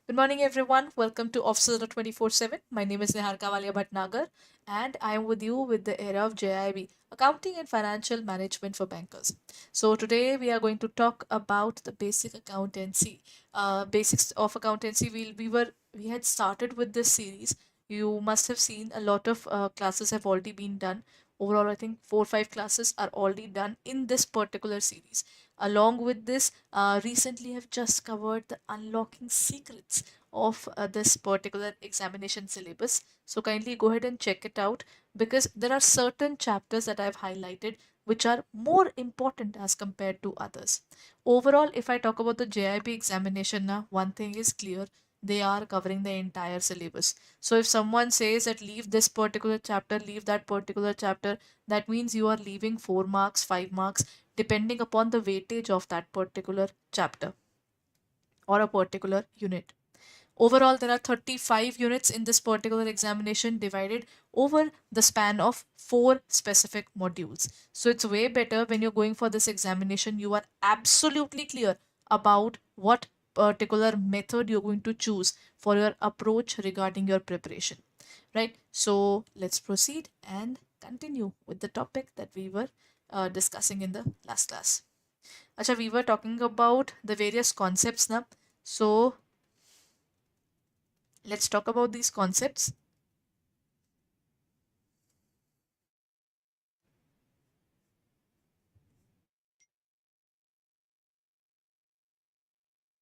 Good morning, everyone. Welcome to Officer 24/7. My name is Niharika Walia Bhatnagar, and I am with you with the era of JIB, Accounting and Financial Management for Bankers. So, today we are going to talk about the basic accountancy. Basics of accountancy. We had started with this series. You must have seen a lot of classes have already been done. Overall, I think 4 or 5 classes are already done in this particular series. Along with this, recently have just covered the unlocking secrets of this particular examination syllabus. So kindly go ahead and check it out because there are certain chapters that I've highlighted which are more important as compared to others. Overall, if I talk about the JIB examination now, one thing is clear. They are covering the entire syllabus. So if someone says that leave this particular chapter, leave that particular chapter, that means you are leaving 4 marks, 5 marks, depending upon the weightage of that particular chapter or a particular unit. Overall, there are 35 units in this particular examination divided over the span of 4 specific modules. So it's way better when you're going for this examination, you are absolutely clear about what particular method you're going to choose for your approach regarding your preparation. Right? So let's proceed and continue with the topic that we were discussing in the last class. Acha, we were talking about the various concepts now. So let's talk about these concepts.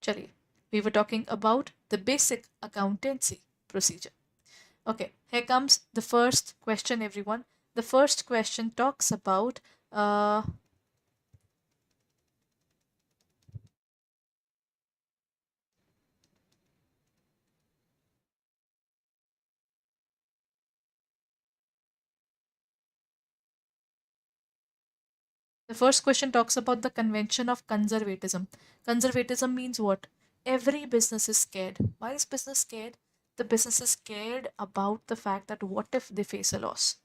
Chali, we were talking about the basic accountancy procedure. Okay, here comes the first question, everyone. The first question talks about the first question talks about the convention of conservatism. Conservatism means what? Every business is scared. Why is business scared? The business is scared about the fact that what if they face a loss?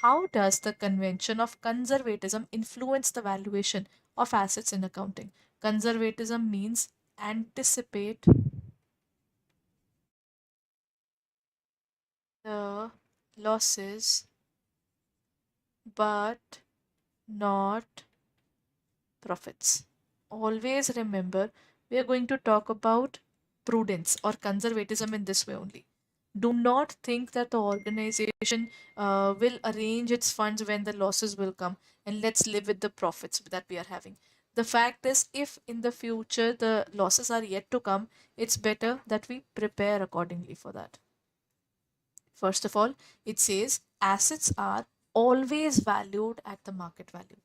How does the convention of conservatism influence the valuation of assets in accounting? Conservatism means anticipate the losses but not profits. Always remember, we are going to talk about prudence or conservatism in this way only. Do not think that the organization will arrange its funds when the losses will come and let's live with the profits that we are having. The fact is, if in the future the losses are yet to come, it's better that we prepare accordingly for that. First of all, it says assets are always valued at the market value.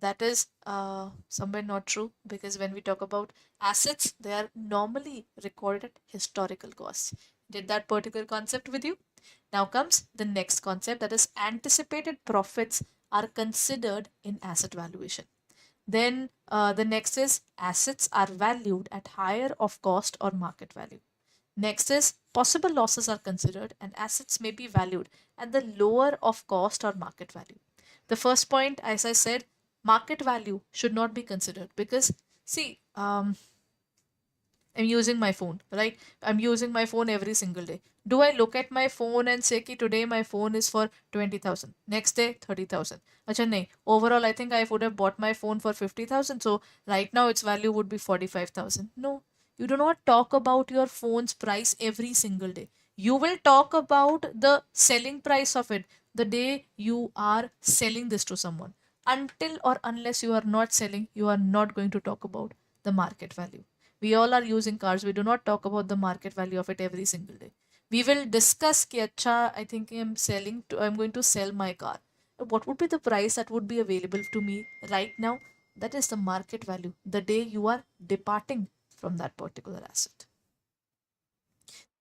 That is somewhere not true because when we talk about assets, they are normally recorded at historical costs. Did that particular concept with you? Now comes the next concept, that is anticipated profits are considered in asset valuation. Then the next is assets are valued at higher of cost or market value. Next is possible losses are considered and assets may be valued at the lower of cost or market value. The first point, as I said, market value should not be considered because see, I'm using my phone, right? I'm using my phone every single day. Do I look at my phone and say, ki today my phone is for 20,000, next day 30,000? Acha, nahi. Overall, I think I would have bought my phone for 50,000. So right now its value would be 45,000. No, you do not talk about your phone's price every single day. You will talk about the selling price of it the day you are selling this to someone. Until or unless you are not selling, you are not going to talk about the market value. We all are using cars. We do not talk about the market value of it every single day. We will discuss ki acha, I think I'm going to sell my car. What would be the price that would be available to me right now? That is the market value. The day you are departing from that particular asset.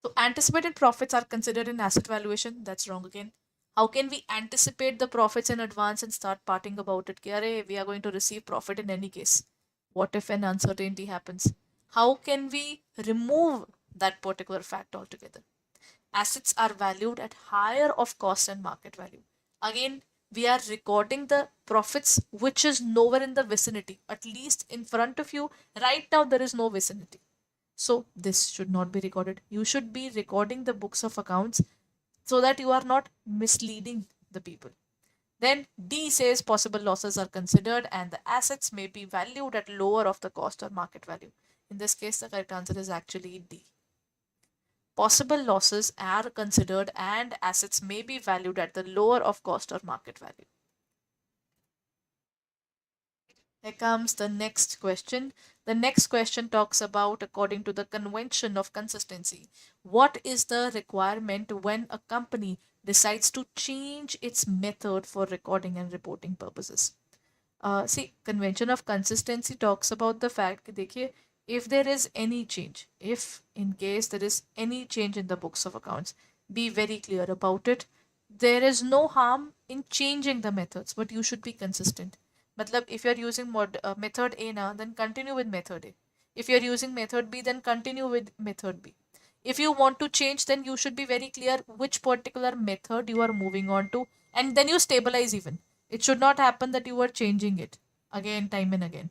So anticipated profits are considered in asset valuation. That's wrong again. How can we anticipate the profits in advance and start parting about it? Ki, "Arey, we are going to receive profit in any case. What if an uncertainty happens? How can we remove that particular fact altogether? Assets are valued at higher of cost and market value. Again, we are recording the profits which is nowhere in the vicinity. At least in front of you, right now there is no vicinity. So this should not be recorded. You should be recording the books of accounts so that you are not misleading the people. Then D says possible losses are considered and the assets may be valued at lower of the cost or market value. In this case, the correct answer is actually D. Possible losses are considered and assets may be valued at the lower of cost or market value. Here comes the next question. The next question talks about, according to the convention of consistency, what is the requirement when a company decides to change its method for recording and reporting purposes? See, convention of consistency talks about the fact कि देखिए, if there is any change, if in case there is any change in the books of accounts, be very clear about it. There is no harm in changing the methods, but you should be consistent. मतलब if you are using method A now, then continue with method A. If you are using method B, then continue with method B. If you want to change, then you should be very clear which particular method you are moving on to, and then you stabilize even. It should not happen that you are changing it again, time and again,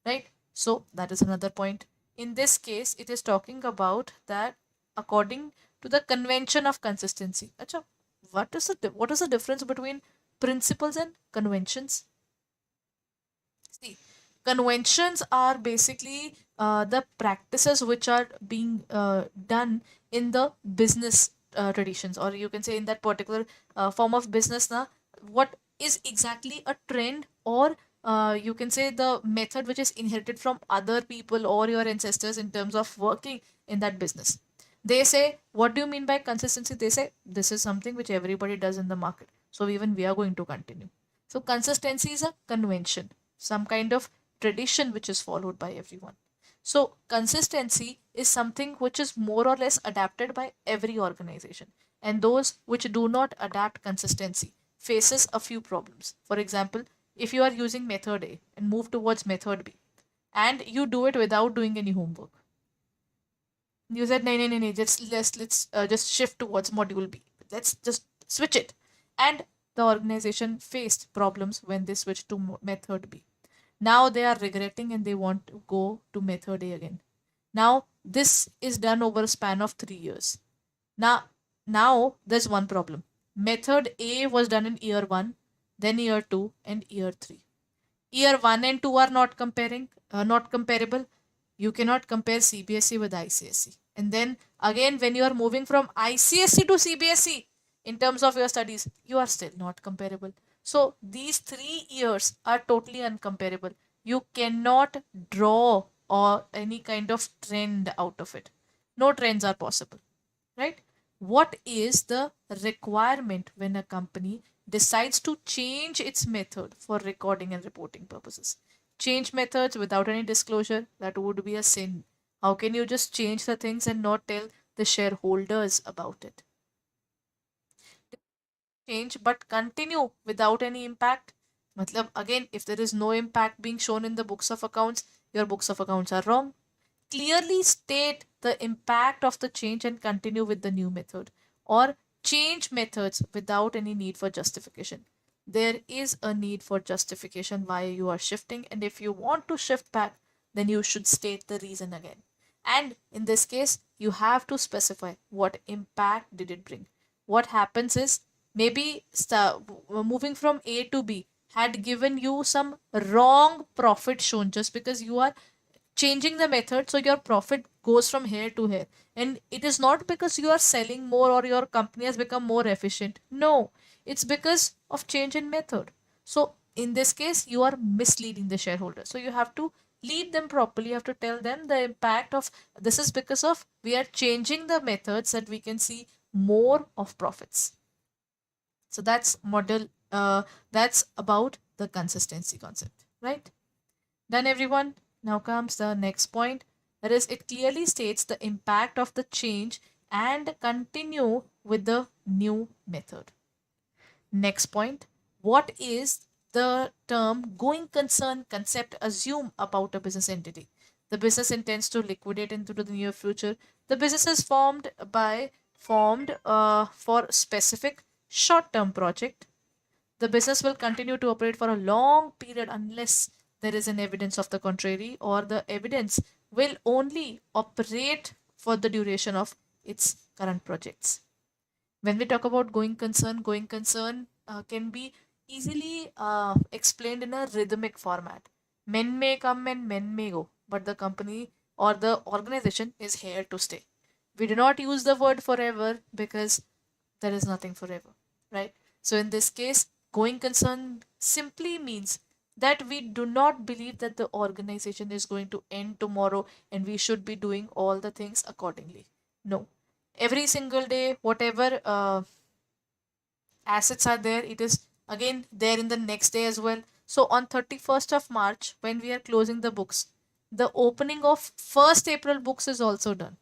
right? So that is another point. In this case, it is talking about that according to the convention of consistency. Acha, what is the difference between principles and conventions? See, conventions are basically the practices which are being done in the business traditions, or you can say in that particular form of business. Na, what is exactly a trend, or you can say the method which is inherited from other people or your ancestors in terms of working in that business. They say, what do you mean by consistency? They say, this is something which everybody does in the market. So even we are going to continue. So consistency is a convention, some kind of tradition which is followed by everyone. So consistency is something which is more or less adapted by every organization. And those which do not adapt consistency faces a few problems. For example, if you are using method A and move towards method B, and you do it without doing any homework, you said no, no, no, no, just let's just shift towards module B. Let's just switch it. And the organization faced problems when they switched to method B. Now they are regretting and they want to go to method A again. Now this is done over a span of 3 years. Now there's one problem. Method A was done in year 1, then year 2 and year 3. Year 1 and 2 are not comparable. You cannot compare CBSE with ICSE. And then again, when you are moving from ICSE to CBSE in terms of your studies, you are still not comparable. So these 3 years are totally uncomparable. You cannot draw or any kind of trend out of it. No trends are possible, right? What is the requirement when a company decides to change its method for recording and reporting purposes? Change methods without any disclosure, that would be a sin. How can you just change the things and not tell the shareholders about it? Change but continue without any impact. Matlab, again, if there is no impact being shown in the books of accounts, your books of accounts are wrong. Clearly state the impact of the change and continue with the new method, or change methods without any need for justification. There is a need for justification why you are shifting, and if you want to shift back, then you should state the reason again. And in this case, you have to specify what impact did it bring. What happens is, maybe moving from A to B had given you some wrong profit shown just because you are changing the method, so your profit goes from here to here, and it is not because you are selling more or your company has become more efficient. No, it's because of change in method. So in this case, you are misleading the shareholder, so you have to lead them properly. You have to tell them the impact of this is because of we are changing the methods that we can see more of profits. So that's model that's about the consistency concept, right? Done, everyone. Now comes the next point. That is, it clearly states the impact of the change and continue with the new method. Next point. What is the term going concern concept assume about a business entity? The business intends to liquidate into the near future. The business is formed for specific short-term project. The business will continue to operate for a long period unless there is an evidence of the contrary, or the evidence will only operate for the duration of its current projects. When we talk about going concern can be easily explained in a rhythmic format. Men may come and men may go, but the company or the organization is here to stay. We do not use the word forever because there is nothing forever, right? So in this case, going concern simply means that we do not believe that the organization is going to end tomorrow and we should be doing all the things accordingly. No, every single day, whatever assets are there, it is again there in the next day as well. So on 31st of March, when we are closing the books, the opening of 1st April books is also done.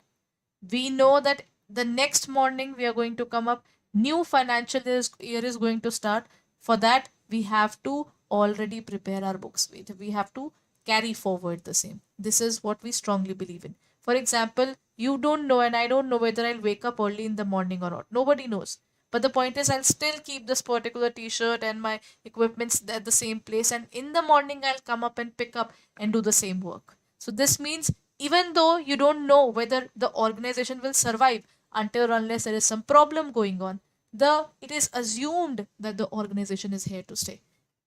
We know that the next morning we are going to come up, new financial year is going to start. For that, we have to already prepare our books. We have to carry forward the same. This is what we strongly believe in. For example, you don't know and I don't know whether I'll wake up early in the morning or not. Nobody knows. But the point is, I'll still keep this particular t-shirt and my equipments at the same place, and in the morning I'll come up and pick up and do the same work. So this means even though you don't know whether the organization will survive until or unless there is some problem going on, the it is assumed that the organization is here to stay.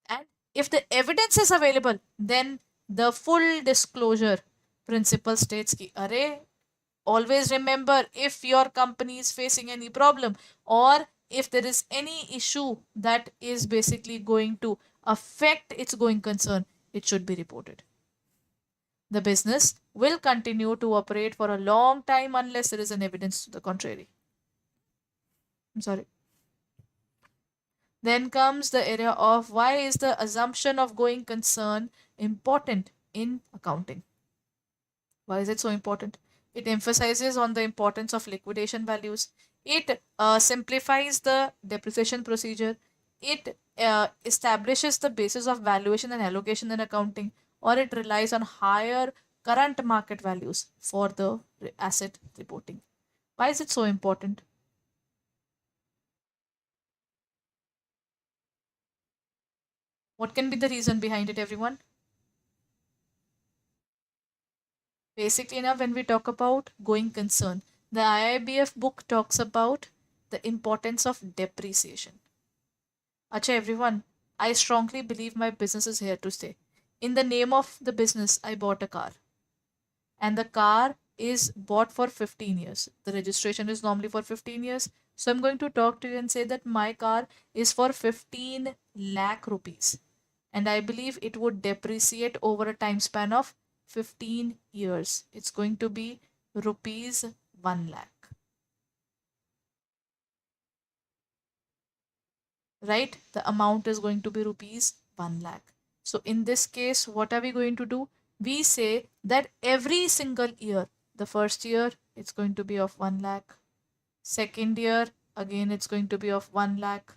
And if the evidence is available, then the full disclosure principle states ki, array, always remember, if your company is facing any problem or if there is any issue that is basically going to affect its going concern, it should be reported. The business will continue to operate for a long time unless there is an evidence to the contrary. I'm sorry. Then comes the area of why is the assumption of going concern important in accounting? Why is it so important? It emphasizes on the importance of liquidation values. It simplifies the depreciation procedure. It establishes the basis of valuation and allocation in accounting, or it relies on higher current market values for the asset reporting. Why is it so important? What can be the reason behind it, everyone? Basically, now when we talk about going concern, the IIBF book talks about the importance of depreciation. Acha, everyone, I strongly believe my business is here to stay. In the name of the business, I bought a car, and the car is bought for 15 years. The registration is normally for 15 years. So I'm going to talk to you and say that my car is for 15 lakh rupees. And I believe it would depreciate over a time span of 15 years. It's going to be rupees 1 lakh. Right? The amount is going to be rupees 1 lakh. So in this case, what are we going to do? We say that every single year, the first year, it's going to be of 1 lakh. Second year, again, it's going to be of 1 lakh.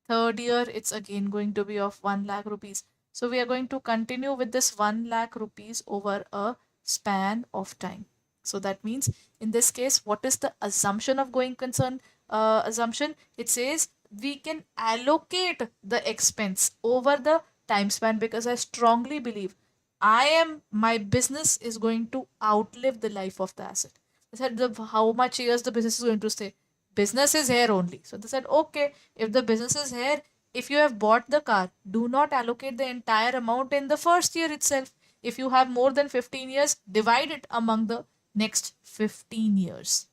Third year, it's again going to be of 1 lakh rupees. So we are going to continue with this 1 lakh rupees over a span of time. So that means in this case, what is the assumption of going concern assumption? It says we can allocate the expense over the time span, because I strongly believe my business is going to outlive the life of the asset. They said how much years the business is going to stay. Business is here only. So they said, okay, if the business is here, if you have bought the car, do not allocate the entire amount in the first year itself. If you have more than 15 years, divide it among the next 15 years.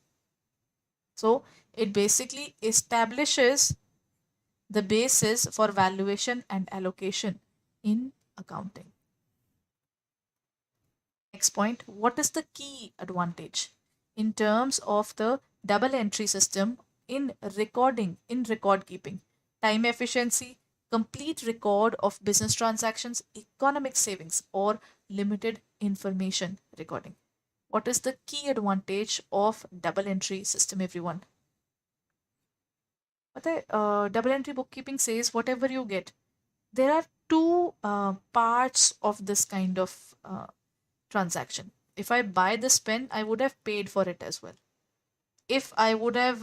So it basically establishes the basis for valuation and allocation in accounting. Next point, what is the key advantage in terms of the double entry system in record keeping? Time efficiency, complete record of business transactions, economic savings, or limited information recording. What is the key advantage of double entry system, everyone? What the double entry bookkeeping says, whatever you get, there are two parts of this kind of transaction. If I buy this pen, I would have paid for it as well. If I would have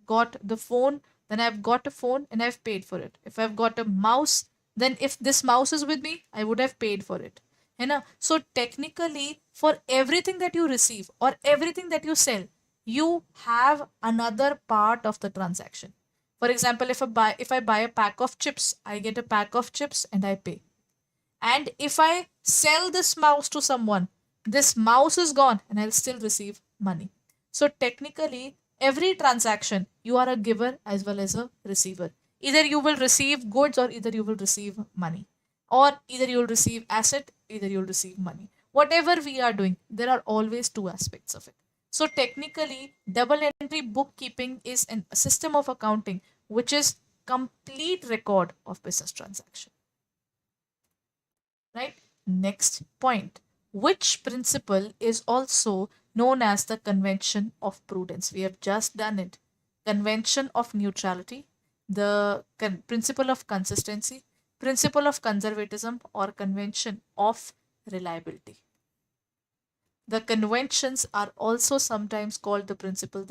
got the phone, then I've got a phone and I've paid for it. If I've got a mouse, then if this mouse is with me, I would have paid for it. है ना? So technically, for everything that you receive or everything that you sell, you have another part of the transaction. For example, if I buy a pack of chips, I get a pack of chips and I pay. And if I sell this mouse to someone, this mouse is gone and I'll still receive money. So technically, every transaction, you are a giver as well as a receiver. Either you will receive goods or either you will receive money. Or either you will receive asset, either you will receive money. Whatever we are doing, there are always two aspects of it. So technically, double entry bookkeeping is a system of accounting which is complete record of business transaction. Right? Next point. Which principle is also known as the convention of prudence? We have just done it. Convention of neutrality, the principle of consistency, principle of conservatism, or convention of reliability. The conventions are also sometimes called the principle.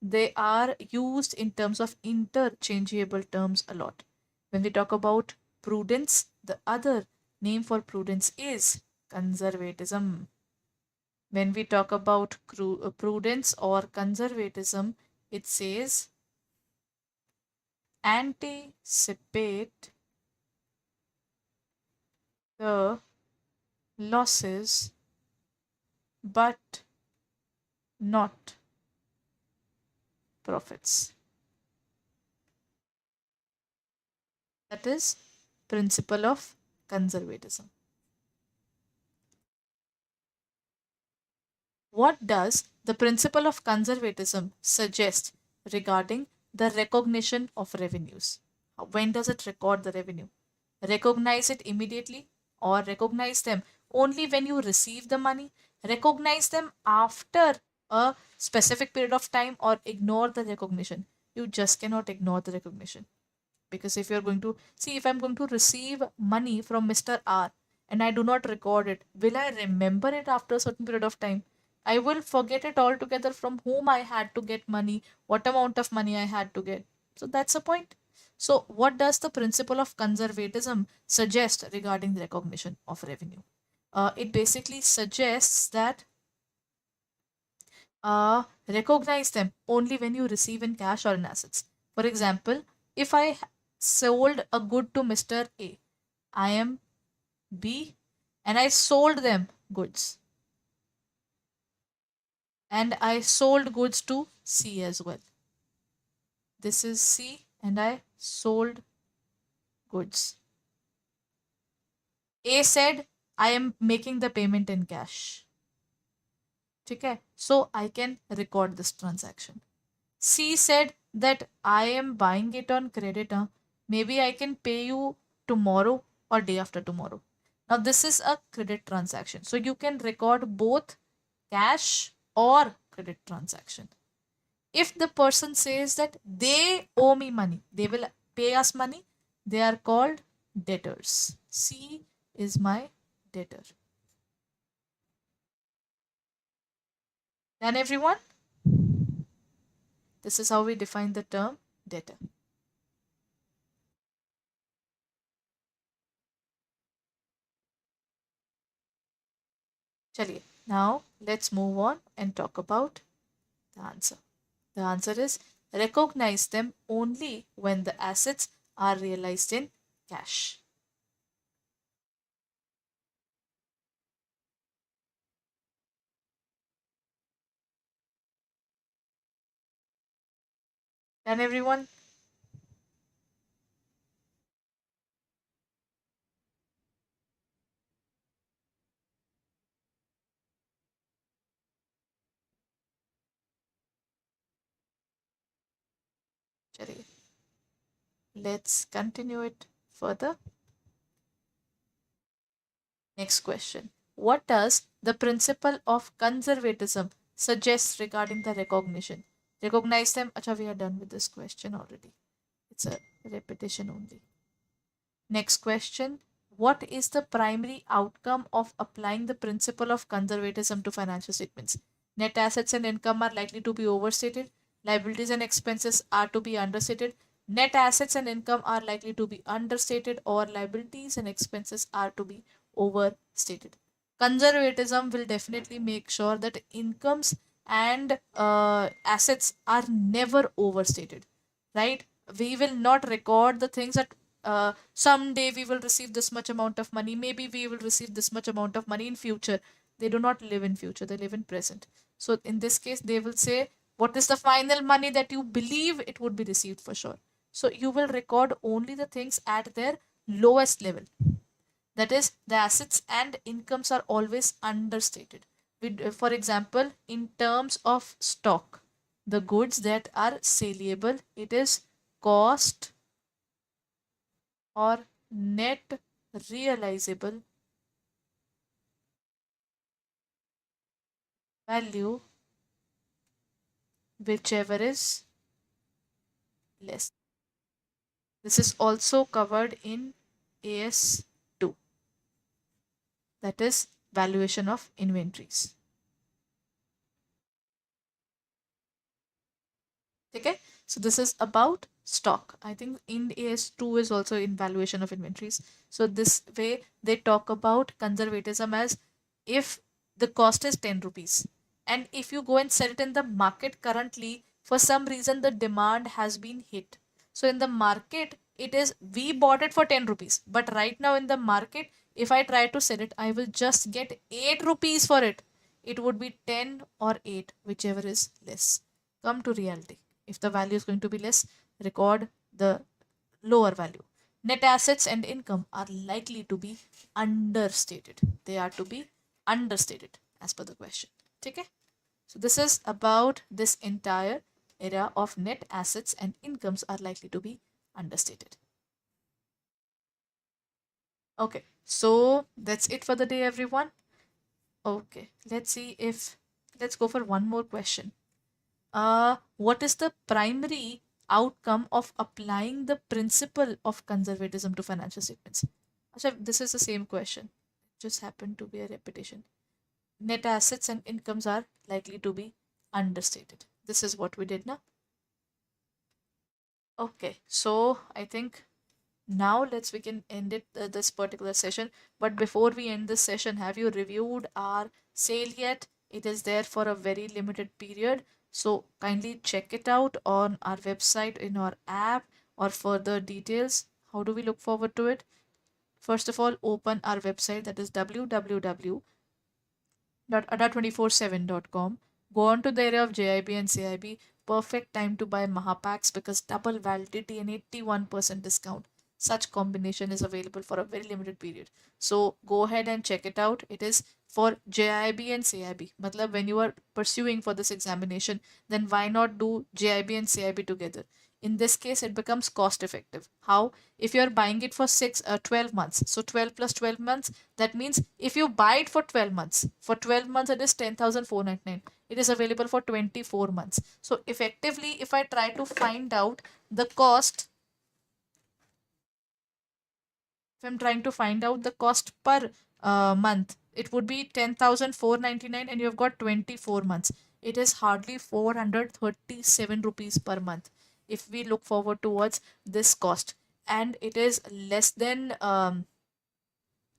They are used in terms of interchangeable terms a lot. When we talk about prudence, the other name for prudence is conservatism. When we talk about prudence or conservatism, it says anticipate the losses but not profits. That is principle of conservatism. What does the principle of conservatism suggest regarding the recognition of revenues? When does it record the revenue? Recognize it immediately or recognize them only when you receive the money? Recognize them after a specific period of time or ignore the recognition? You just cannot ignore the recognition. Because if you're going to see, if I'm going to receive money from Mr. R and I do not record it, will I remember it after a certain period of time? I will forget it altogether from whom I had to get money, what amount of money I had to get. So that's the point. So, what does the principle of conservatism suggest regarding the recognition of revenue? It basically suggests that recognize them only when you receive in cash or in assets. For example, if I sold a good to Mr. A, I am B, and I sold them goods. And I sold goods to C as well. This is C, and I sold goods. A said, I am making the payment in cash. Okay, so I can record this transaction. C said that I am buying it on credit. Maybe I can pay you tomorrow or day after tomorrow. Now, this is a credit transaction. So, you can record both cash or credit transaction. If the person says that they owe me money, they will pay us money, they are called debtors. C is my debtor. Done, everyone? This is how we define the term debtor. Chaliye, now let's move on and talk about the answer. The answer is recognize them only when the assets are realized in cash. Done, everyone? Chaliye, let's continue it further. Next question. What does the principle of conservatism suggest regarding the recognition? Recognize them. Acha, we are done with this question already. It's a repetition only. Next question. What is the primary outcome of applying the principle of conservatism to financial statements? Net assets and income are likely to be overstated. Liabilities and expenses are to be understated. Net assets and income are likely to be understated, or liabilities and expenses are to be overstated. Conservatism will definitely make sure that incomes and assets are never overstated, right? We will not record the things that someday we will receive this much amount of money, maybe we will receive this much amount of money in future. They do not live in future, they live in present. So in this case they will say what is the final money that you believe it would be received for sure. So you will record only the things at their lowest level. That is, the assets and incomes are always understated. For example, in terms of stock, the goods that are saleable, it is cost or net realizable value, whichever is less. This is also covered in AS2, that is valuation of inventories. Okay, so this is about stock. I think in AS2 is also in valuation of inventories. So this way they talk about conservatism as if the cost is 10 rupees and if you go and sell it in the market currently, for some reason the demand has been hit. So in the market, it is we bought it for 10 rupees, but right now in the market, if I try to sell it, I will just get 8 rupees for it. It would be 10 or 8, whichever is less. Come to reality. If the value is going to be less, record the lower value. Net assets and income are likely to be understated. They are to be understated as per the question. Okay? So this is about this entire area of net assets and incomes are likely to be understated. Okay, so that's it for the day, everyone. Okay, let's go for one more question. What is the primary outcome of applying the principle of conservatism to financial statements? Acha, this is the same question. Just happened to be a repetition. Net assets and incomes are likely to be understated. This is what we did now. Okay, so I think now we can end it this particular session. But before we end this session, have you reviewed our sale yet? It is there for a very limited period. So kindly check it out on our website, in our app, or further details. How do we look forward to it? First of all, open our website, that is www.adda247.com. Go on to the area of JIB and CIB. Perfect time to buy Mahapacks because double validity and 81% discount. Such combination is available for a very limited period. So go ahead and check it out. It is for JIB and CIB. Matlab, when you are pursuing for this examination, then why not do JIB and CIB together? In this case, it becomes cost effective. How? If you are buying it for 12 months, so 12 plus 12 months, that means if you buy it for 12 months it is 10,499. It is available for 24 months. So effectively, if I try to find out the cost, if I'm trying to find out the cost per month, it would be 10,499 and you have got 24 months. It is hardly 437 rupees per month if we look forward towards this cost. And it is less than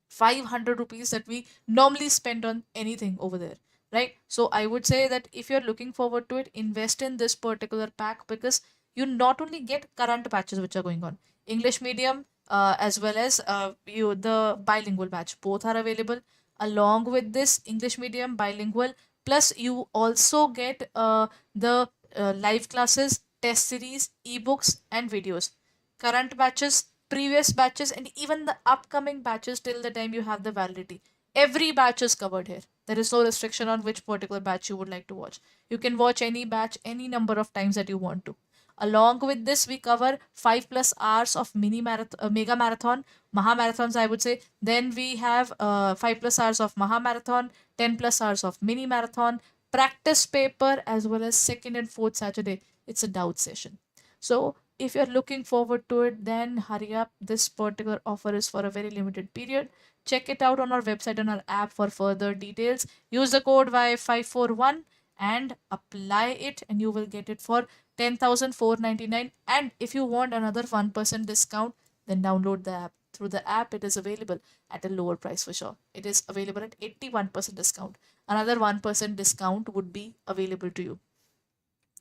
500 rupees that we normally spend on anything over there, right? So I would say that if you're looking forward to it, invest in this particular pack because you not only get current batches which are going on, English medium, as well as you the bilingual batch, both are available. Along with this English medium bilingual, plus you also get the live classes, test series, ebooks and videos, current batches, previous batches, and even the upcoming batches till the time you have the validity. Every batch is covered here. There is no restriction on which particular batch you would like to watch. You can watch any batch any number of times that you want to. Along with this, we cover 5 plus hours of mega marathon, Maha marathons, I would say. Then we have 5 plus hours of Maha marathon, 10 plus hours of mini marathon, practice paper, as well as second and fourth Saturday. It's a doubt session. So if you're looking forward to it, then hurry up. This particular offer is for a very limited period. Check it out on our website and our app for further details. Use the code Y541 and apply it, and you will get it for 10,499. And if you want another 1% discount, then download the app. through the app, it is available at a lower price for sure. It is available at 81% discount. Another 1% discount would be available to you.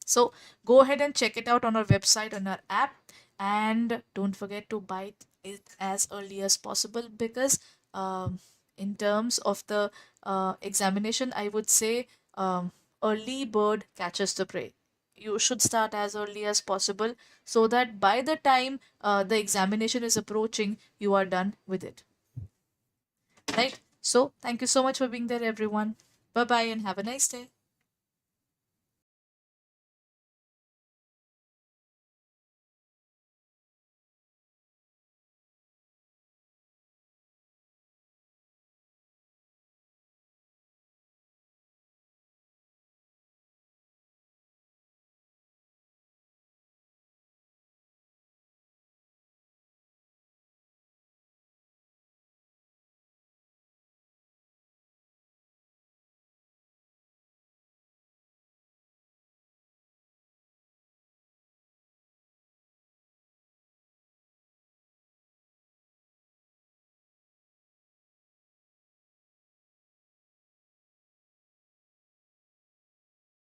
So go ahead and check it out on our website, on our app, and don't forget to buy it as early as possible, because in terms of the examination, I would say early bird catches the prey. You should start as early as possible so that by the time the examination is approaching, you are done with it. Right? So, thank you so much for being there, everyone. Bye bye, and have a nice day.